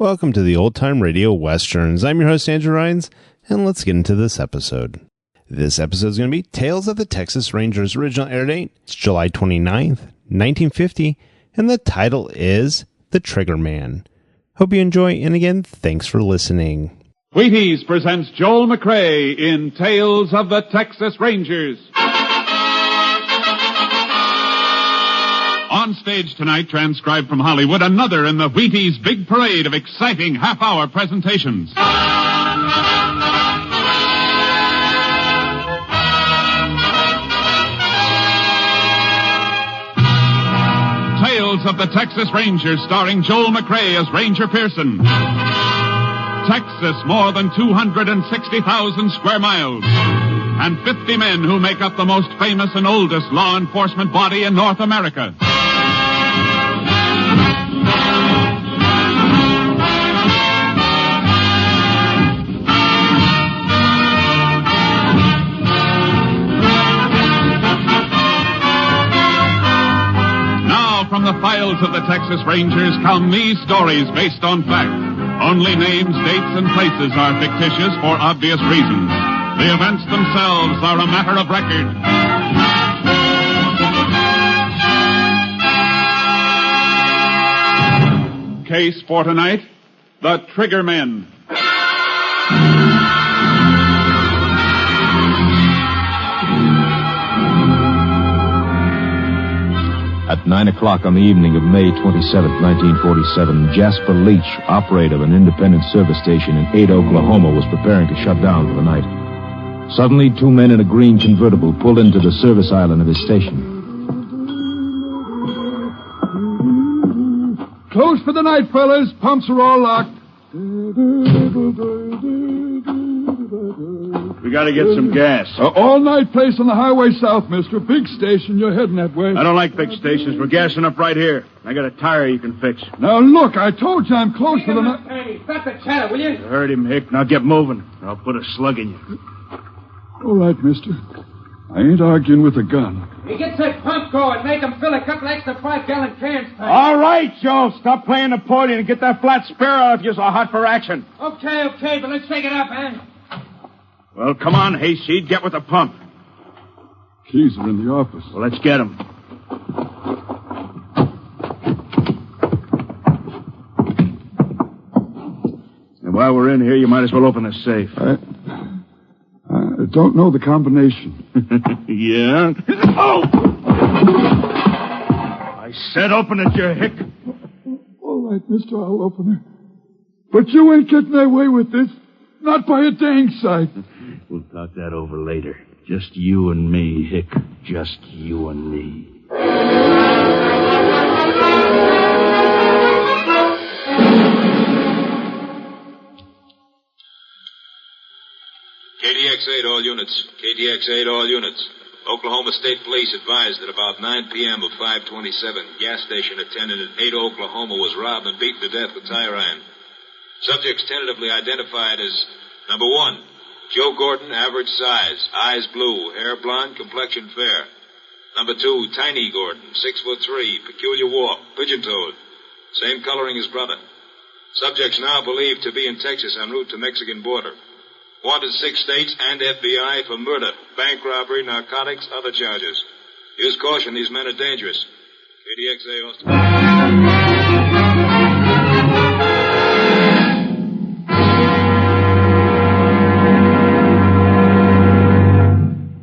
Welcome to the Old Time Radio Westerns. I'm your host, Andrew Rhynes, and let's get into this episode. This episode is going to be Tales of the Texas Rangers. Original air date, it's July 29th, 1950, and the title is The Trigger Man. Hope you enjoy, and again, thanks for listening. Wheaties presents Joel McCrea in Tales of the Texas Rangers. On stage tonight, transcribed from Hollywood, another in the Wheaties big parade of exciting half-hour presentations. Tales of the Texas Rangers, starring Joel McCrea as Ranger Pearson. Texas, more than 260,000 square miles. And 50 men who make up the most famous and oldest law enforcement body in North America. From the files of the Texas Rangers come these stories based on fact. Only names, dates, and places are fictitious for obvious reasons. The events themselves are a matter of record. Case for tonight, The Trigger Men. At 9 o'clock on the evening of May 27, 1947, Jasper Leach, operator of an independent service station in Ada, Oklahoma, was preparing to shut down for the night. Suddenly, two men in a green convertible pulled into the service island of his station. Close for the night, fellas. Pumps are all locked. We gotta get some gas. All-night place on the highway south, mister. Big station. You're heading that way. I don't like big stations. We're gassing up right here. I got a tire you can fix. Now, look, I told you I'm close to the night. Hey, stop the chatter, will you? You heard him, Hick. Now get moving, or I'll put a slug in you. All right, mister. I ain't arguing with a gun. He gets that pump going. Make him fill a couple extra 5-gallon cans. All right, Joe. Stop playing the podium and get that flat spare out if you're so hot for action. Okay, but let's take it up, eh? Well, come on, Hayseed. Get with the pump. Keys are in the office. Well, let's get them. And while we're in here, you might as well open the safe. I don't know the combination. Yeah? Oh! I said open it, you hick. All right, mister, I'll open it. But you ain't getting away with this. Not by a dang sight. We'll talk that over later. Just you and me, Hick. Just you and me. KDX-8, all units. KDX-8, all units. Oklahoma State Police advised that about 9 p.m. of 5/27, gas station attendant in Ada, Oklahoma was robbed and beaten to death with tire iron. Subjects tentatively identified as number 1, Joe Gordon, average size, eyes blue, hair blonde, complexion fair. Number 2, Tiny Gordon, 6'3", peculiar walk, pigeon-toed, same coloring as brother. Subjects now believed to be in Texas en route to Mexican border. Wanted 6 states and FBI for murder, bank robbery, narcotics, other charges. Use caution, these men are dangerous. KDXA Austin.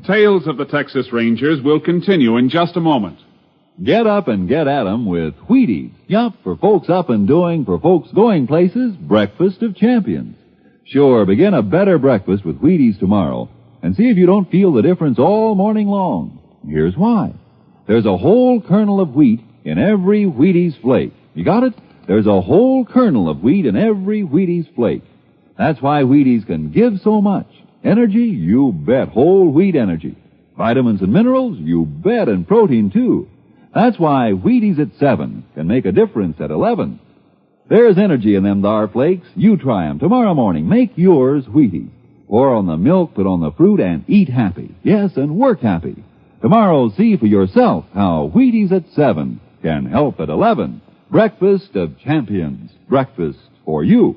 Tales of the Texas Rangers will continue in just a moment. Get up and get at 'em with Wheaties. Yup, for folks up and doing, for folks going places, breakfast of champions. Sure, begin a better breakfast with Wheaties tomorrow and see if you don't feel the difference all morning long. Here's why. There's a whole kernel of wheat in every Wheaties flake. You got it? There's a whole kernel of wheat in every Wheaties flake. That's why Wheaties can give so much. Energy? You bet. Whole wheat energy. Vitamins and minerals? You bet. And protein, too. That's why Wheaties at 7 can make a difference at 11. There's energy in them thar flakes. You try 'em tomorrow morning. Make yours Wheaties. Pour on the milk, put on the fruit, and eat happy. Yes, and work happy. Tomorrow, see for yourself how Wheaties at 7 can help at 11. Breakfast of champions. Breakfast for you.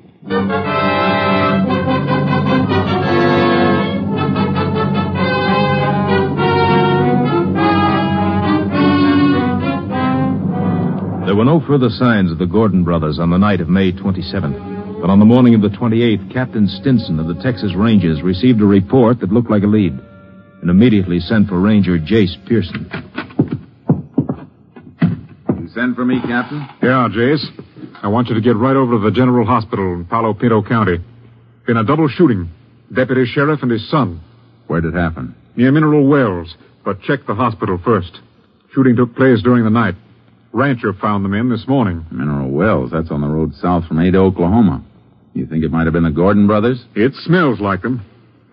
There were no further signs of the Gordon brothers on the night of May 27th. But on the morning of the 28th, Captain Stinson of the Texas Rangers received a report that looked like a lead and immediately sent for Ranger Jayce Pearson. You send for me, Captain? Yeah, Jayce. I want you to get right over to the General Hospital in Palo Pinto County. Been a double shooting. Deputy Sheriff and his son. Where'd it happen? Near Mineral Wells, but check the hospital first. Shooting took place during the night. Rancher found the men this morning. Mineral Wells, that's on the road south from Ada, Oklahoma. You think it might have been the Gordon brothers? It smells like them.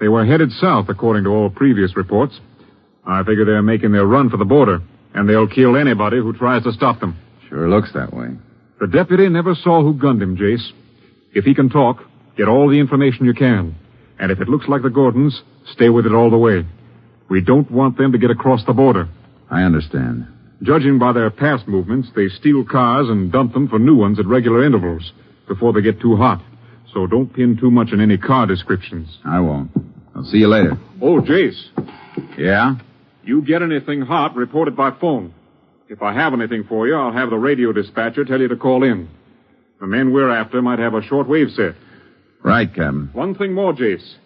They were headed south, according to all previous reports. I figure they're making their run for the border, and they'll kill anybody who tries to stop them. Sure looks that way. The deputy never saw who gunned him, Jayce. If he can talk, get all the information you can. And if it looks like the Gordons, stay with it all the way. We don't want them to get across the border. I understand. Judging by their past movements, they steal cars and dump them for new ones at regular intervals before they get too hot. So don't pin too much on any car descriptions. I won't. I'll see you later. Oh, Jayce. Yeah? You get anything hot, report it by phone. If I have anything for you, I'll have the radio dispatcher tell you to call in. The men we're after might have a shortwave set. Right, Captain. One thing more, Jayce.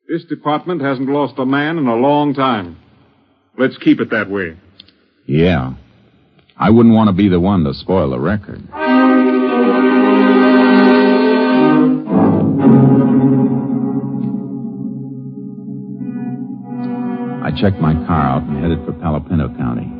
This department hasn't lost a man in a long time. Let's keep it that way. Yeah. I wouldn't want to be the one to spoil the record. I checked my car out and headed for Palo Pinto County.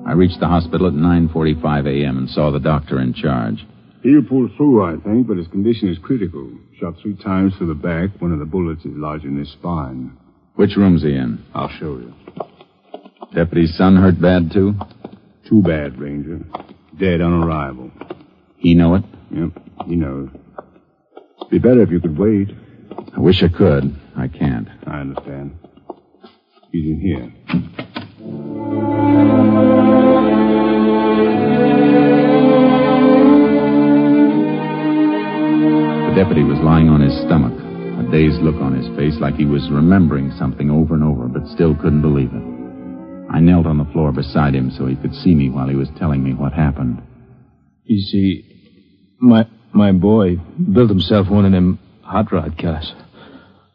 I reached the hospital at 9:45 a.m. and saw the doctor in charge. He'll pull through, I think, but his condition is critical. Shot 3 times through the back. One of the bullets is lodged in his spine. Which room's he in? I'll show you. Deputy's son hurt bad, too? Too bad, Ranger. Dead on arrival. He know it? Yep, he knows. Be better if you could wait. I wish I could. I can't. I understand. He's in here. The deputy was lying on his stomach, a dazed look on his face like he was remembering something over and over, but still couldn't believe it. I knelt on the floor beside him so he could see me while he was telling me what happened. You see, my boy built himself one of them hot rod cars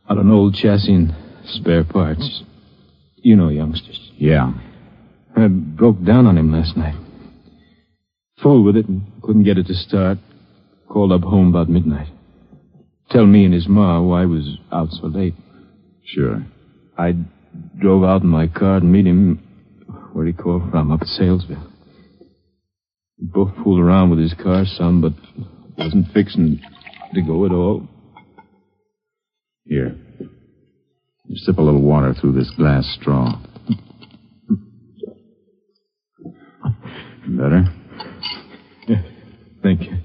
out of an old chassis and spare parts. You know youngsters. Yeah. I broke down on him last night. Fooled with it and couldn't get it to start. Called up home about midnight. Tell me and his ma why I was out so late. Sure. I drove out in my car to meet him where he called from, up at Salesville. We both fooled around with his car some, but wasn't fixing to go at all. Here. You sip a little water through this glass straw. Better? Yeah, thank you.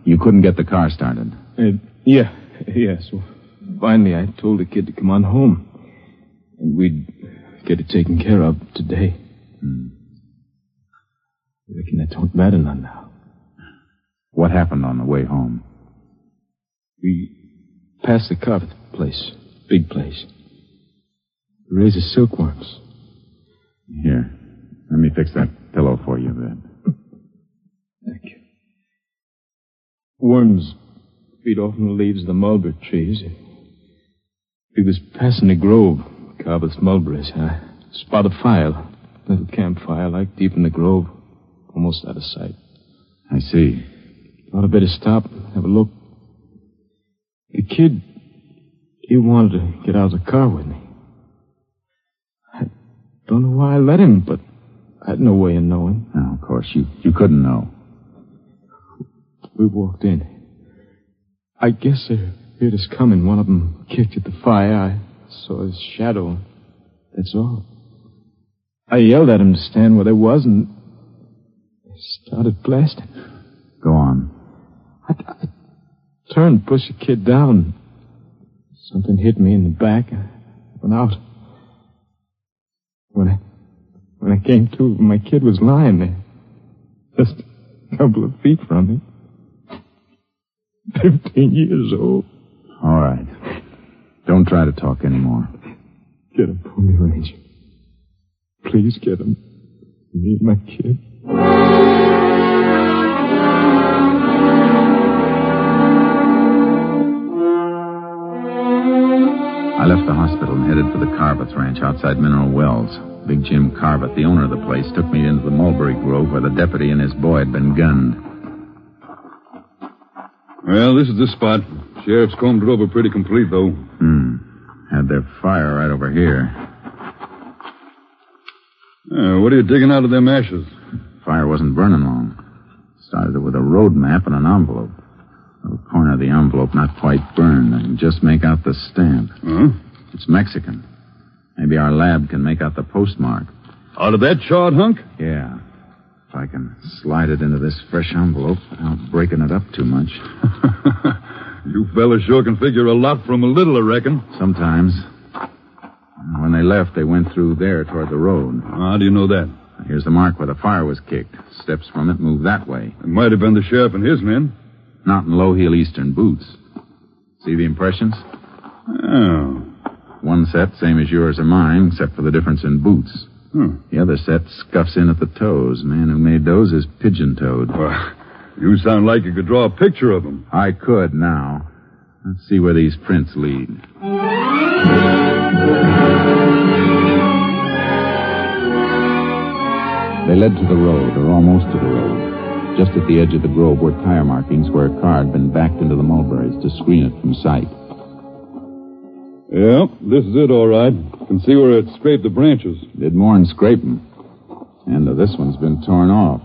You couldn't get the car started? Yeah, so finally I told the kid to come on home. And we'd get it taken care of today. I reckon that don't matter none now. What happened on the way home? We passed the carpet place. Big place. Raises silkworms. Here. Let me fix that pillow for you, then. Thank you. Worms feed off from the leaves of the mulberry trees. We was passing a grove, carved with mulberries. I spot a fire, little campfire, like deep in the grove, almost out of sight. I see. Thought I'd better stop and have a look. The kid, he wanted to get out of the car with me. I don't know why I let him, but I had no way of knowing. No, of course, you couldn't know. We walked in. I guess they heard us coming. One of them kicked at the fire. I saw his shadow. That's all. I yelled at him to stand where they was, and they started blasting. Go on. I turned, pushed the kid down. Something hit me in the back. I went out. When I came to, my kid was lying there. Just a couple of feet from me. 15 years old. All right. Don't try to talk anymore. Get him for me, Ranger. Please get him. Me and my kid. I left the hospital and headed for the Carveth Ranch outside Mineral Wells. Big Jim Carveth, the owner of the place, took me into the mulberry grove where the deputy and his boy had been gunned. Well, this is the spot. Sheriff's combed it over pretty complete, though. Had their fire right over here. What are you digging out of them ashes? Fire wasn't burning long. Started it with a road map and an envelope. The corner of the envelope not quite burned. I can just make out the stamp. Huh? It's Mexican. Maybe our lab can make out the postmark. Out of that charred hunk? Yeah. If I can slide it into this fresh envelope without breaking it up too much. You fellas sure can figure a lot from a little, I reckon. Sometimes. When they left, they went through there toward the road. How do you know that? Here's the mark where the fire was kicked. Steps from it move that way. It might have been the sheriff and his men. Not in low-heel eastern boots. See the impressions? Oh. One set, same as yours or mine, except for the difference in boots. The other set scuffs in at the toes. Man who made those is pigeon-toed. Well, you sound like you could draw a picture of them. I could now. Let's see where these prints lead. They led to the road, or almost to the road. Just at the edge of the grove were tire markings where a car had been backed into the mulberries to screen it from sight. Yeah, this is it, all right. Can see where it scraped the branches. Did more than scrape them. End of this one's been torn off.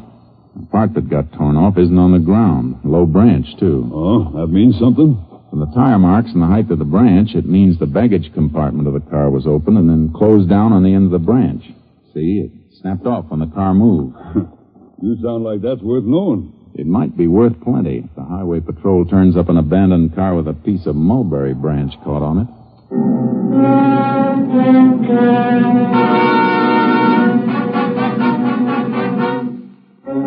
The part that got torn off isn't on the ground. Low branch, too. Oh, that means something? From the tire marks and the height of the branch, it means the baggage compartment of the car was open and then closed down on the end of the branch. See, it snapped off when the car moved. You sound like that's worth knowing. It might be worth plenty if the highway patrol turns up an abandoned car with a piece of mulberry branch caught on it.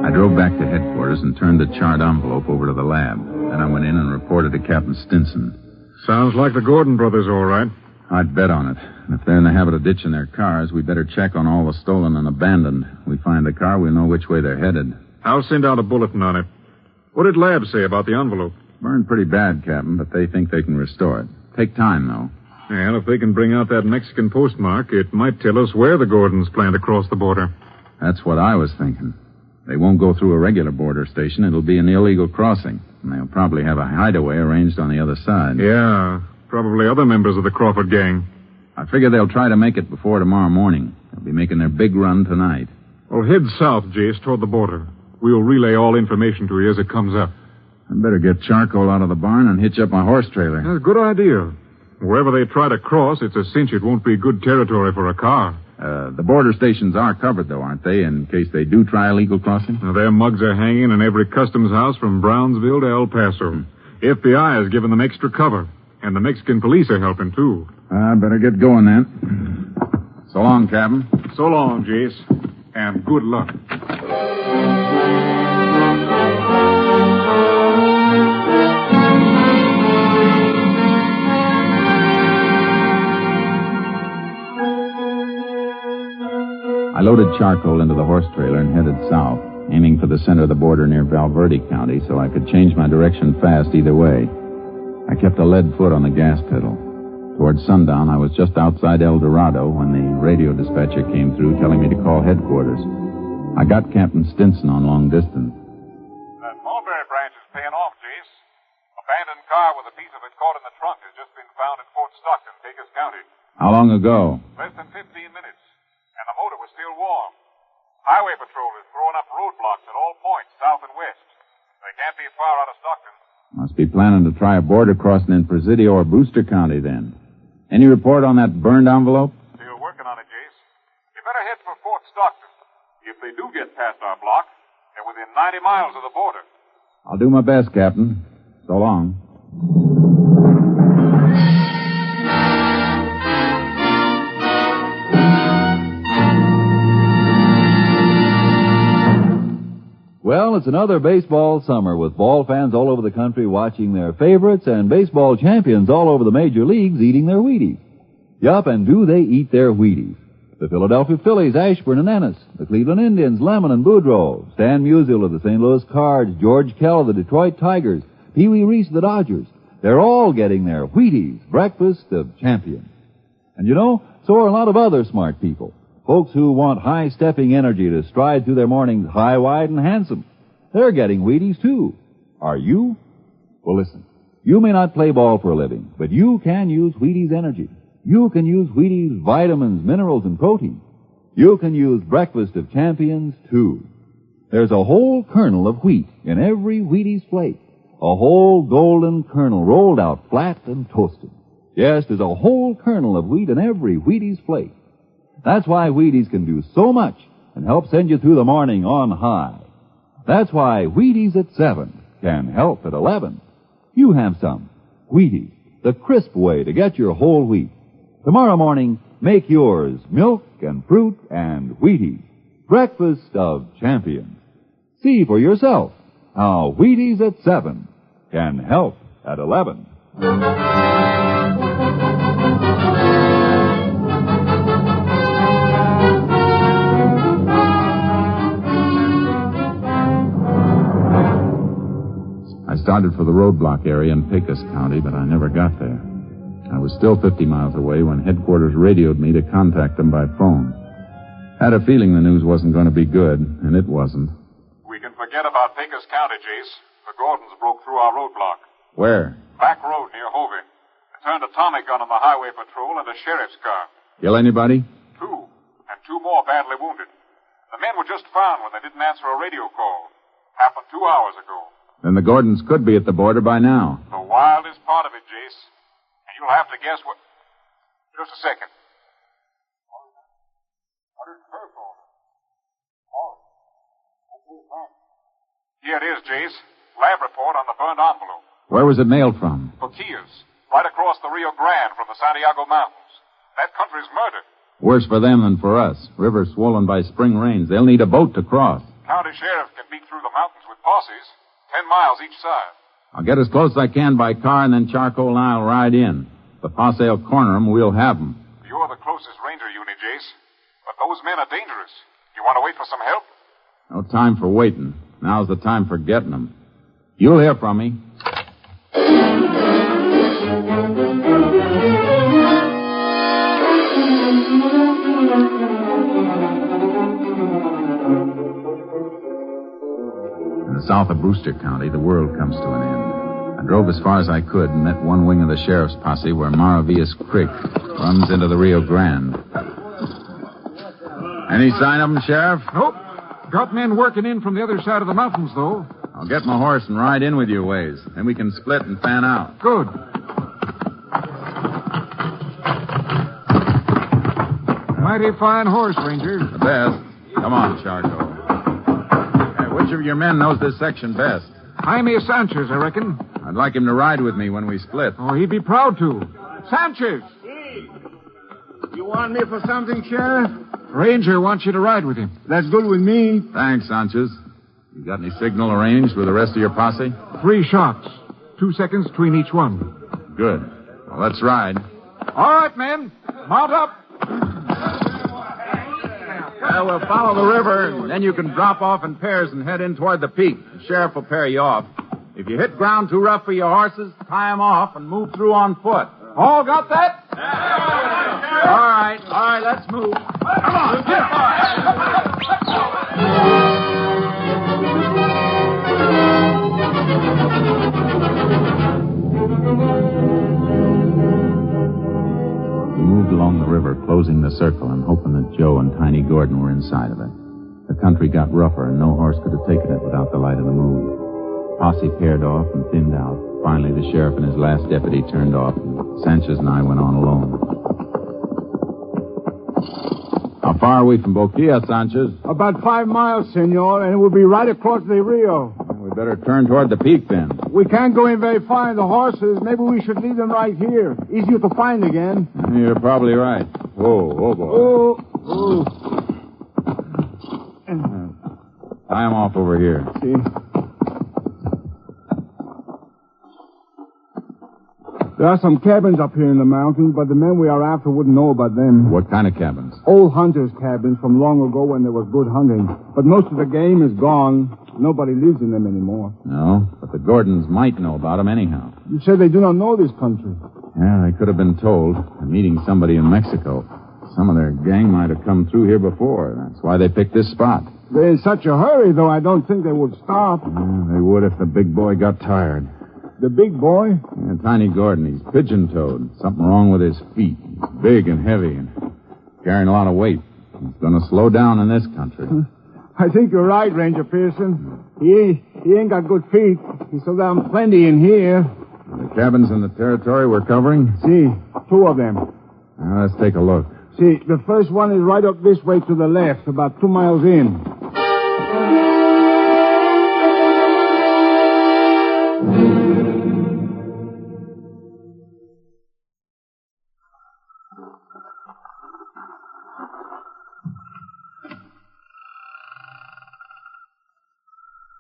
I drove back to headquarters and turned the charred envelope over to the lab. Then I went in and reported to Captain Stinson. Sounds like the Gordon brothers, all right. I'd bet on it. And if they're in the habit of ditching their cars, we better check on all the stolen and abandoned. We find the car, we'll know which way they're headed. I'll send out a bulletin on it. What did Lab say about the envelope? Burned pretty bad, Captain, but they think they can restore it. Take time, though. Well, if they can bring out that Mexican postmark, it might tell us where the Gordons plan to cross the border. That's what I was thinking. They won't go through a regular border station. It'll be an illegal crossing. And they'll probably have a hideaway arranged on the other side. Yeah, probably other members of the Crawford gang. I figure they'll try to make it before tomorrow morning. They'll be making their big run tonight. Well, head south, Jayce, toward the border. We'll relay all information to you as it comes up. I'd better get charcoal out of the barn and hitch up my horse trailer. That's a good idea. Wherever they try to cross, it's a cinch it won't be good territory for a car. The border stations are covered, though, aren't they, in case they do try a legal crossing? Now, their mugs are hanging in every customs house from Brownsville to El Paso. FBI has given them extra cover, and the Mexican police are helping, too. I better get going, then. So long, Captain. So long, Jayce, and good luck. I loaded charcoal into the horse trailer and headed south, aiming for the center of the border near Valverde County so I could change my direction fast either way. I kept a lead foot on the gas pedal. Towards sundown, I was just outside El Dorado when the radio dispatcher came through telling me to call headquarters. I got Captain Stinson on long distance. That mulberry branch is paying off, Jayce. Abandoned car with a piece of it caught in the trunk has just been found in Fort Stockton, Pecos County. How long ago? Less than 15 minutes. And the motor was still warm. Highway Patrol is throwing up roadblocks at all points, south and west. They can't be far out of Stockton. Must be planning to try a border crossing in Presidio or Brewster County, then. Any report on that burned envelope? Still working on it, Jayce. You better head for Fort Stockton. If they do get past our block, they're within 90 miles of the border. I'll do my best, Captain. So long. Well, it's another baseball summer with ball fans all over the country watching their favorites and baseball champions all over the major leagues eating their Wheaties. Yup, and do they eat their Wheaties? The Philadelphia Phillies, Ashburn and Ennis. The Cleveland Indians, Lemon and Boudreaux. Stan Musial of the St. Louis Cards. George Kell of the Detroit Tigers. Pee Wee Reese of the Dodgers. They're all getting their Wheaties, breakfast of champions. And you know, so are a lot of other smart people. Folks who want high-stepping energy to stride through their mornings high, wide, and handsome. They're getting Wheaties, too. Are you? Well, listen. You may not play ball for a living, but you can use Wheaties energy. You can use Wheaties vitamins, minerals, and protein. You can use breakfast of champions, too. There's a whole kernel of wheat in every Wheaties flake. A whole golden kernel rolled out flat and toasted. Yes, there's a whole kernel of wheat in every Wheaties flake. That's why Wheaties can do so much and help send you through the morning on high. That's why Wheaties at 7 can help at 11. You have some. Wheaties, the crisp way to get your whole wheat. Tomorrow morning, make yours milk and fruit and Wheaties. Breakfast of champions. See for yourself how Wheaties at 7 can help at 11. I started for the roadblock area in Pecos County, but I never got there. I was still 50 miles away when headquarters radioed me to contact them by phone. Had a feeling the news wasn't going to be good, and it wasn't. We can forget about Pecos County, Jayce. The Gordons broke through our roadblock. Where? Back road near Hovey. They turned a Tommy gun on the highway patrol and a sheriff's car. Kill anybody? 2, and 2 more badly wounded. The men were just found when they didn't answer a radio call. Happened 2 hours ago. Then the Gordons could be at the border by now. The wildest part of it, Jayce. And you'll have to guess what... Just a second. Here it is, Jayce. Lab report on the burned envelope. Where was it mailed from? Forquillas. Right across the Rio Grande from the Santiago Mountains. That country's murdered. Worse for them than for us. River swollen by spring rains. They'll need a boat to cross. County sheriff can beat through the mountains with posses. 10 miles each side. I'll get as close as I can by car, and then Charcoal and I'll ride in. The posse will corner them. We'll have them. You're the closest ranger unit, Jayce. But those men are dangerous. You want to wait for some help? No time for waiting. Now's the time for getting them. You'll hear from me. In the south of Brewster County, the world comes to an end. I drove as far as I could and met one wing of the sheriff's posse where Maravillas Creek runs into the Rio Grande. Any sign of them, Sheriff? Nope. Got men working in from the other side of the mountains, though. I'll get my horse and ride in with you a ways. Then we can split and fan out. Good. Mighty fine horse, Ranger. The best. Come on, Charcoal. Hey, which of your men knows this section best? Jaime Sanchez, I reckon. I'd like him to ride with me when we split. Oh, he'd be proud to. Sanchez! Hey, you want me for something, Sheriff? Ranger wants you to ride with him. That's good with me. Thanks, Sanchez. You got any signal arranged with the rest of your posse? 3 shots. 2 seconds between each one. Good. Well, let's ride. All right, men. Mount up. We'll follow the river, and then you can drop off in pairs and head in toward the peak. The sheriff will pair you off. If you hit ground too rough for your horses, tie them off and move through on foot. All got that? All right, let's move. Come on, get We moved along the river, closing the circle and hoping that Joe and Tiny Gordon were inside of it. The country got rougher, and no horse could have taken it without the light of the moon. Posse paired off and thinned out. Finally, the sheriff and his last deputy turned off, and Sanchez and I went on alone. How far are we from Boquilla, Sanchez? About 5 miles, senor, and we'll be right across the Rio. We better turn toward the peak, then. We can't go in very far in the horses. Maybe we should leave them right here. Easier to find again. You're probably right. Whoa, boy. Oh. Tie him off over here. See? There are some cabins up here in the mountains, but the men we are after wouldn't know about them. What kind of cabins? Old hunters' cabins from long ago when there was good hunting. But most of the game is gone. Nobody lives in them anymore. No, but the Gordons might know about them anyhow. You said they do not know this country. Yeah, they could have been told. They're meeting somebody in Mexico. Some of their gang might have come through here before. That's why they picked this spot. They're in such a hurry, though, I don't think they would stop. Yeah, they would if the big boy got tired. The big boy? Yeah, Tiny Gordon. He's pigeon-toed. Something wrong with his feet. He's big and heavy and carrying a lot of weight. He's going to slow down in this country. I think you're right, Ranger Pearson. He ain't got good feet. He slow down plenty in here. The cabins in the territory we're covering? See, 2 of them. Now, let's take a look. See, the first one is right up this way to the left, about 2 miles in.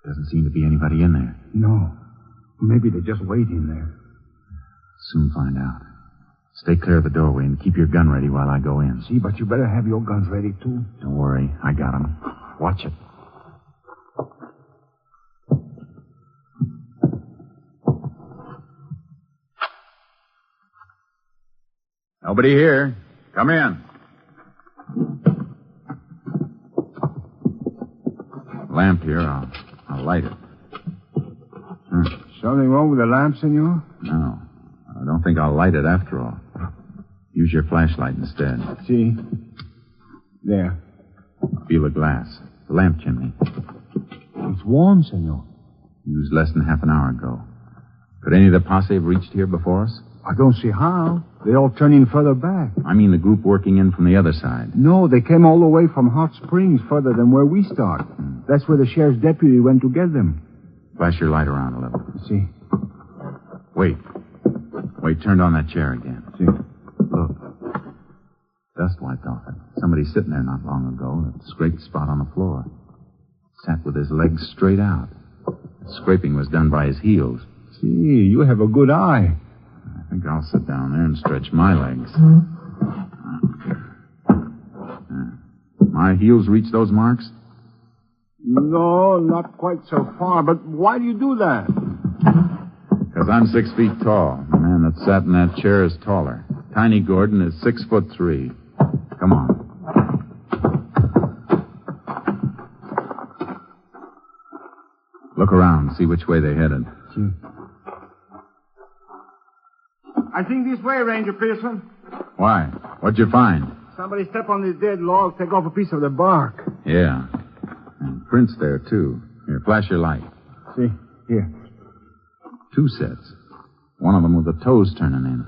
Doesn't seem to be anybody in there. No. Maybe they're just waiting there. Soon find out. Stay clear of the doorway and keep your gun ready while I go in. See, but you better have your guns ready, too. Don't worry. I got 'em. Watch it. Nobody here. Come in. Lamp here. I'll light it. Something wrong with the lamp, senor? No. I don't think I'll light it after all. Use your flashlight instead. See? There. Feel the glass. The lamp chimney. It's warm, senor. Used less than half an hour ago. Could any of the posse have reached here before us? I don't see how. They all turn in further back. I mean the group working in from the other side. No, they came all the way from Hot Springs, further than where we start. That's where the sheriff's deputy went to get them. Flash your light around a little. See? Wait, turned on that chair again. See? Look. Dust wiped off it. Somebody sitting there not long ago, a scraped spot on the floor. Sat with his legs straight out. The scraping was done by his heels. See, you have a good eye. I think I'll sit down there and stretch my legs. My heels reach those marks? No, not quite so far. But why do you do that? Because I'm 6 feet tall. The man that sat in that chair is taller. Tiny Gordon is 6'3". Come on. Look around, see which way they headed. I think this way, Ranger Pearson. Why? What'd you find? Somebody step on this dead log, take off a piece of the bark. Yeah. And prints there, too. Here, flash your light. See? Here. 2 sets. One of them with the toes turning in.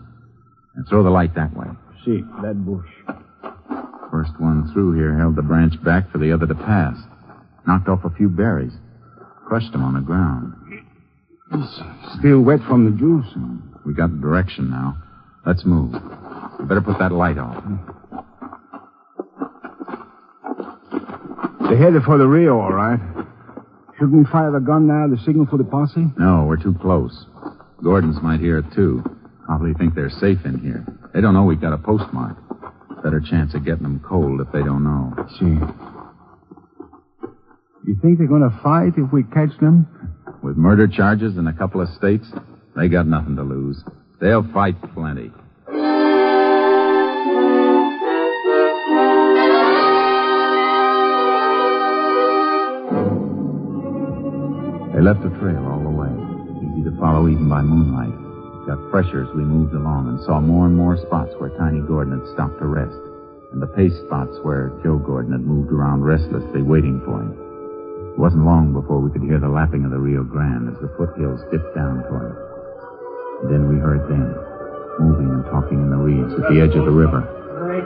And throw the light that way. See, that bush. First one through here held the branch back for the other to pass. Knocked off a few berries. Crushed them on the ground. It's still wet from the juice. We got the direction now. Let's move. You better put that light off. They're headed for the Rio, all right. Shouldn't we fire the gun now to signal for the posse? No, we're too close. Gordons might hear it, too. Probably think they're safe in here. They don't know we've got a postmark. Better chance of getting them cold if they don't know. See. You think they're going to fight if we catch them? With murder charges in a couple of states, they got nothing to lose. They'll fight plenty. They left a trail all the way, easy to follow even by moonlight. Got fresher as we moved along and saw more and more spots where Tiny Gordon had stopped to rest, and the pace spots where Joe Gordon had moved around restlessly waiting for him. It wasn't long before we could hear the lapping of the Rio Grande as the foothills dipped down toward it. And then we heard them, moving and talking in the reeds at the edge of the river. All right,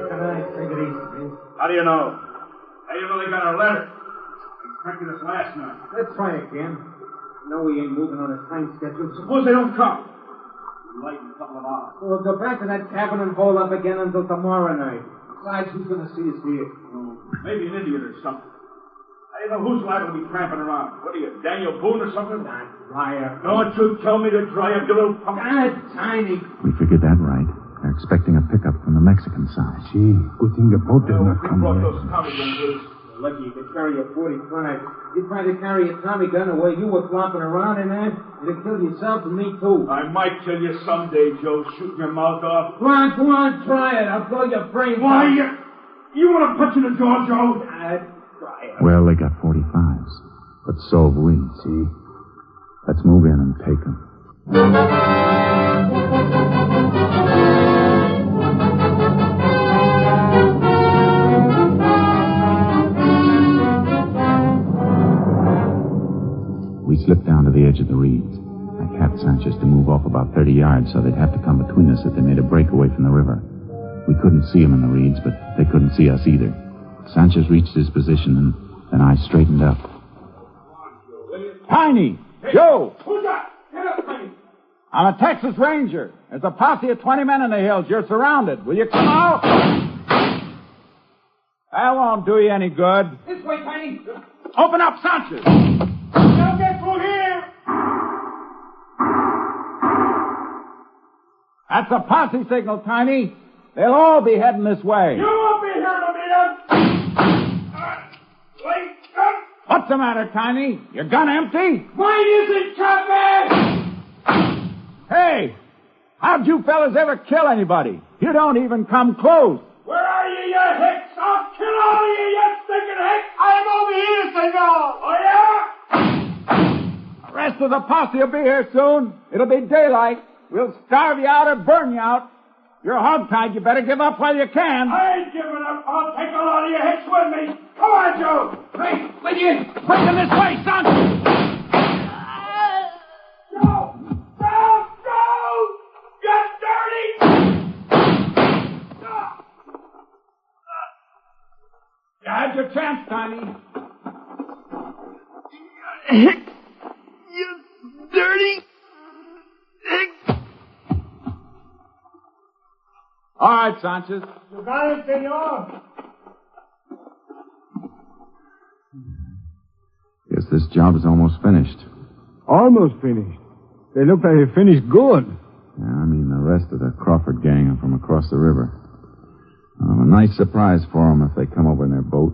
take it easy. How do you know? How do you know they got our letter? They expected us last night. Let's try again. No, we ain't moving on a time schedule. Suppose they don't come. We'll light in a couple of hours. We'll go back to that cabin and hole up again until tomorrow night. Besides, who's going to see us here? Maybe an idiot or something. I don't know who's liable to be cramping around. What are you, Daniel Boone or something? Dry up. Don't you tell me to dry up, you little punk. Tiny. We figured that right. They're expecting a pickup from the Mexican side. Gee, good thing the boat did not come brought yet. those Tommy guns with us. Lucky you could carry a .45. You tried to carry a Tommy gun the way you were flopping around in that, you'd kill yourself and me too. I might kill you someday, Joe, shooting your mouth off. Go on, try it. I'll blow your brains Why, out. you want to punch in the door, Joe? Try it. Well, they got 45s. But so have we, see? Let's move in and take them. We slipped down to the edge of the reeds. I tapped Sanchez to move off about 30 yards so they'd have to come between us if they made a break away from the river. We couldn't see them in the reeds, but they couldn't see us either. Sanchez reached his position, and then I straightened up. Tiny! Joe! Who's that? Get up, Tiny. I'm a Texas Ranger. There's a posse of 20 men in the hills. You're surrounded. Will you come out? That won't do you any good. This way, Tiny. Open up, Sanchez. Don't get through here. That's a posse signal, Tiny. They'll all be heading this way. You won't be here to meet us. Wait up. What's the matter, Tiny? Your gun empty? Mine isn't, Chopper. Hey, how'd you fellas ever kill anybody? You don't even come close. Where are you, you hicks? I'll kill all of you, you stinking hicks. I'm over here, senor. Oh, yeah? The rest of the posse will be here soon. It'll be daylight. We'll starve you out or burn you out. You're hogtied. You better give up while you can. I ain't giving up. I'll take a lot of you hicks with me. Come on, Joe. Hey, will you? Quick in this way, son. Joe! You dirty! You had your chance, Tiny. You dirty! All right, Sanchez. You got it, senor. Guess this job is almost finished. Almost finished. They look like they finished good. Yeah, I mean, the rest of the Crawford gang are from across the river. A nice surprise for them if they come over in their boat.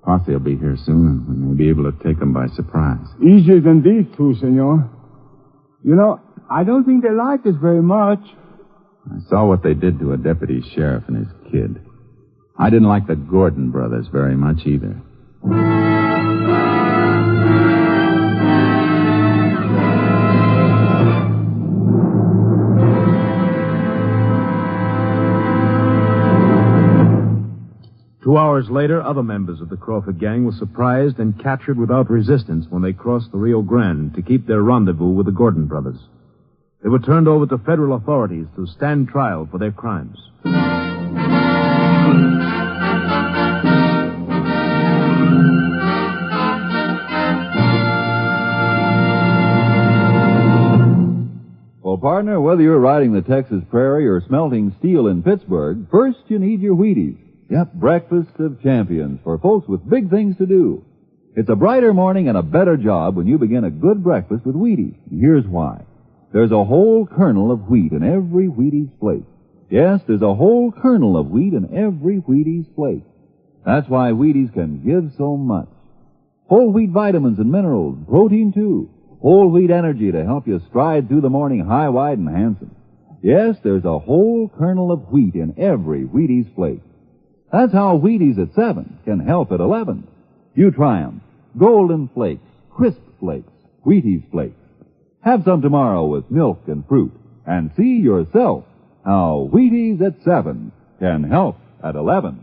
Posse will be here soon, and we may be able to take them by surprise. Easier than these two, senor. You know, I don't think they like us very much. I saw what they did to a deputy sheriff and his kid. I didn't like the Gordon brothers very much either. 2 hours later, other members of the Crawford gang were surprised and captured without resistance when they crossed the Rio Grande to keep their rendezvous with the Gordon brothers. They were turned over to federal authorities to stand trial for their crimes. Well, partner, whether you're riding the Texas prairie or smelting steel in Pittsburgh, first you need your Wheaties. Yep, breakfast of champions for folks with big things to do. It's a brighter morning and a better job when you begin a good breakfast with Wheaties. And here's why. There's a whole kernel of wheat in every Wheaties flake. Yes, there's a whole kernel of wheat in every Wheaties flake. That's why Wheaties can give so much. Whole wheat vitamins and minerals, protein too. Whole wheat energy to help you stride through the morning high, wide, and handsome. Yes, there's a whole kernel of wheat in every Wheaties flake. That's how Wheaties at 7 can help at 11. You try 'em. Golden Flakes, Crisp Flakes, Wheaties Flakes. Have some tomorrow with milk and fruit, and see yourself how Wheaties at 7 can help at 11.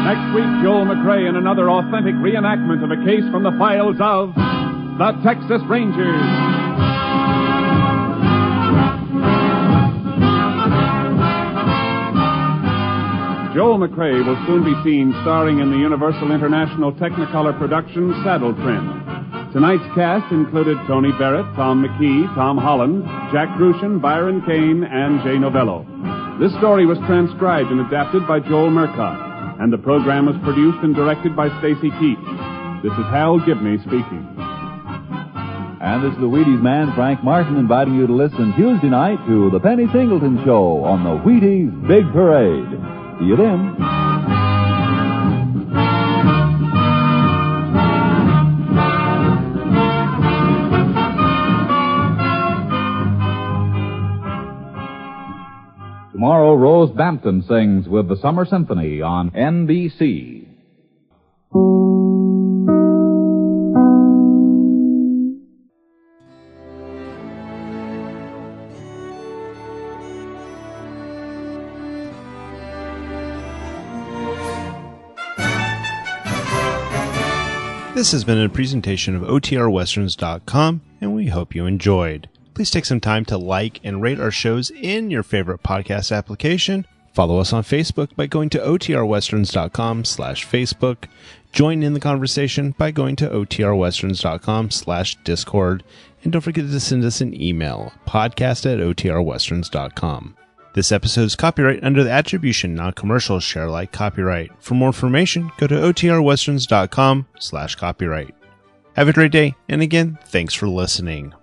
Next week, Joel McCrea in another authentic reenactment of a case from the files of the Texas Rangers. Joel McCrea will soon be seen starring in the Universal International Technicolor production Saddle Trim. Tonight's cast included Tony Barrett, Tom McKee, Tom Holland, Jack Kruschen, Byron, Kane, and Novello. This story was transcribed and adapted by Joel McCrea. and the program is produced and directed by Stacy Keach. This is Hal Gibney speaking. And this is the Wheaties man, Frank Martin, inviting you to listen Tuesday night to the Penny Singleton Show on the Wheaties Big Parade. See you then. Tomorrow, Rose Bampton sings with the Summer Symphony on NBC. This has been a presentation of OTRWesterns.com, and we hope you enjoyed. Please take some time to like and rate our shows in your favorite podcast application. Follow us on Facebook by going to OTRWesterns.com/Facebook. Join in the conversation by going to OTRWesterns.com/Discord. And don't forget to send us an email, podcast@OTRWesterns.com. This episode is copyright under the attribution, non-commercial, share alike copyright. For more information, go to OTRWesterns.com/copyright. Have a great day, and again, thanks for listening.